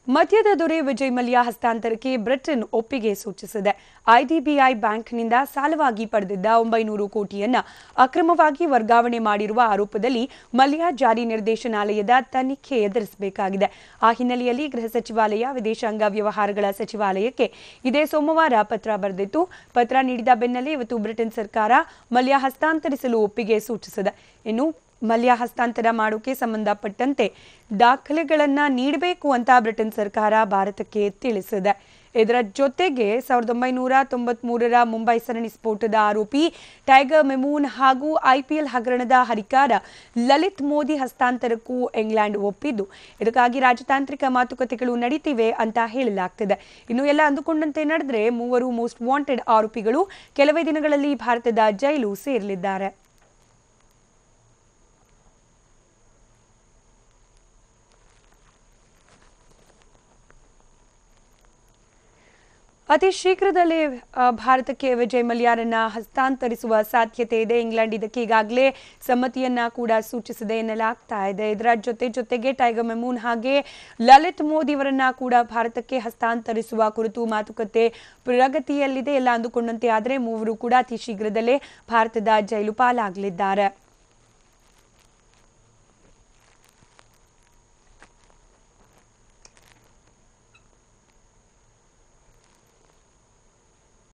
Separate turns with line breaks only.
ಮದ್ಯದ ದೊರೆ ವಿಜಯ್ ಮಲ್ಯ ಹಸ್ತಾಂತರಕ್ಕೆ ಬ್ರಿಟನ್ ಒಪ್ಪಿಗೆ ಸೂಚಿಸಿದೆ. ಐಡಿಬಿಐ ಬ್ಯಾಂಕ್ನಿಂದ ಸಾಲವಾಗಿ ಪಡೆದಿದ್ದ 900 ಕೋಟಿಯನ್ನ ಅಕ್ರಮವಾಗಿ ವರ್ಗಾವಣೆ ಮಾಡಿರುವ ಆರೋಪದಲ್ಲಿ ಮಲ್ಯ ಜಾರಿ ನಿರ್ದೇಶನಾಲಯದ ತನಿಖೆ ಎದುರಿಸಬೇಕಾಗಿದೆ. ಆ ಹಿನ್ನೆಲೆಯಲ್ಲಿ ಗೃಹ ಸಚಿವಾಲಯ ವಿದೇಶಾಂಗ ವ್ಯವಹಾರಗಳ ಸಚಿವಾಲಯಕ್ಕೆ ಇದೇ ಸೋಮವಾರ ಪತ್ರ ಬರೆದಿತ್ತು. ಪತ್ರ ನೀಡಿದ ಬೆನ್ನಲ್ಲೇ ಇವತ್ತು ಬ್ರಿಟನ್ ಸರ್ಕಾರ ಮಲ್ಯ ಹಸ್ತಾಂತರಿಸಲು ಒಪ್ಪಿಗೆ ಸೂಚಿಸಿದೆ. ಇನ್ನು ಮಲ್ಯ ಹಸ್ತಾಂತರ ಮಾಡೋಕೆ ಸಂಬಂಧಪಟ್ಟಂತೆ ದಾಖಲೆಗಳನ್ನ ನೀಡಬೇಕು ಅಂತ ಬ್ರಿಟನ್ ಸರ್ಕಾರ ಭಾರತಕ್ಕೆ ತಿಳಿಸಿದೆ. ಇದರ ಜೊತೆಗೆ 1993ರ ಮುಂಬೈ ಸರಣಿ ಸ್ಫೋಟದ ಆರೋಪಿ ಟೈಗರ್ ಮೆಮೂನ್ ಹಾಗೂ ಐಪಿಎಲ್ ಹಗರಣದ ಹರಿಕಾರ ಲಲಿತ್ ಮೋದಿ ಹಸ್ತಾಂತರಕ್ಕೂ ಇಂಗ್ಲೆಂಡ್ ಒಪ್ಪಿದ್ದು, ಇದಕ್ಕಾಗಿ ರಾಜತಾಂತ್ರಿಕ ಮಾತುಕತೆಗಳು ನಡೀತಿವೆ ಅಂತ ಹೇಳಲಾಗ್ತಿದೆ. ಇನ್ನು ಎಲ್ಲ ಅಂದುಕೊಂಡಂತೆ ನಡೆದ್ರೆ ಮೂವರು ಮೋಸ್ಟ್ ವಾಂಟೆಡ್ ಆರೋಪಿಗಳು ಕೆಲವೇ ದಿನಗಳಲ್ಲಿ ಭಾರತದ ಜೈಲು ಸೇರಲಿದ್ದಾರೆ. ಅತಿ ಶೀಘ್ರದಲ್ಲೇ ಭಾರತಕ್ಕೆ ವಿಜಯ್ ಮಲ್ಯರನ್ನ ಹಸ್ತಾಂತರಿಸುವ ಸಾಧ್ಯತೆ ಇದೆ. ಇಂಗ್ಲೆಂಡ್ ಇದಕ್ಕೆ ಈಗಾಗಲೇ ಸಮ್ಮತಿಯನ್ನ ಕೂಡ ಸೂಚಿಸಿದೆ ಎನ್ನಲಾಗ್ತಾ ಇದೆ. ಇದರ ಜೊತೆಗೆ ಟೈಗರ್ ಮೆಮೂನ್ ಹಾಗೆ ಲಲಿತ್ ಮೋದಿ ಅವರನ್ನ ಕೂಡ ಭಾರತಕ್ಕೆ ಹಸ್ತಾಂತರಿಸುವ ಕುರಿತು ಮಾತುಕತೆ ಪ್ರಗತಿಯಲ್ಲಿದೆ. ಎಲ್ಲ ಅಂದುಕೊಂಡಂತೆ ಆದರೆ ಮೂವರು ಕೂಡ ಅತಿ ಶೀಘ್ರದಲ್ಲೇ ಭಾರತದ ಜೈಲು ಪಾಲಾಗಲಿದ್ದಾರೆ.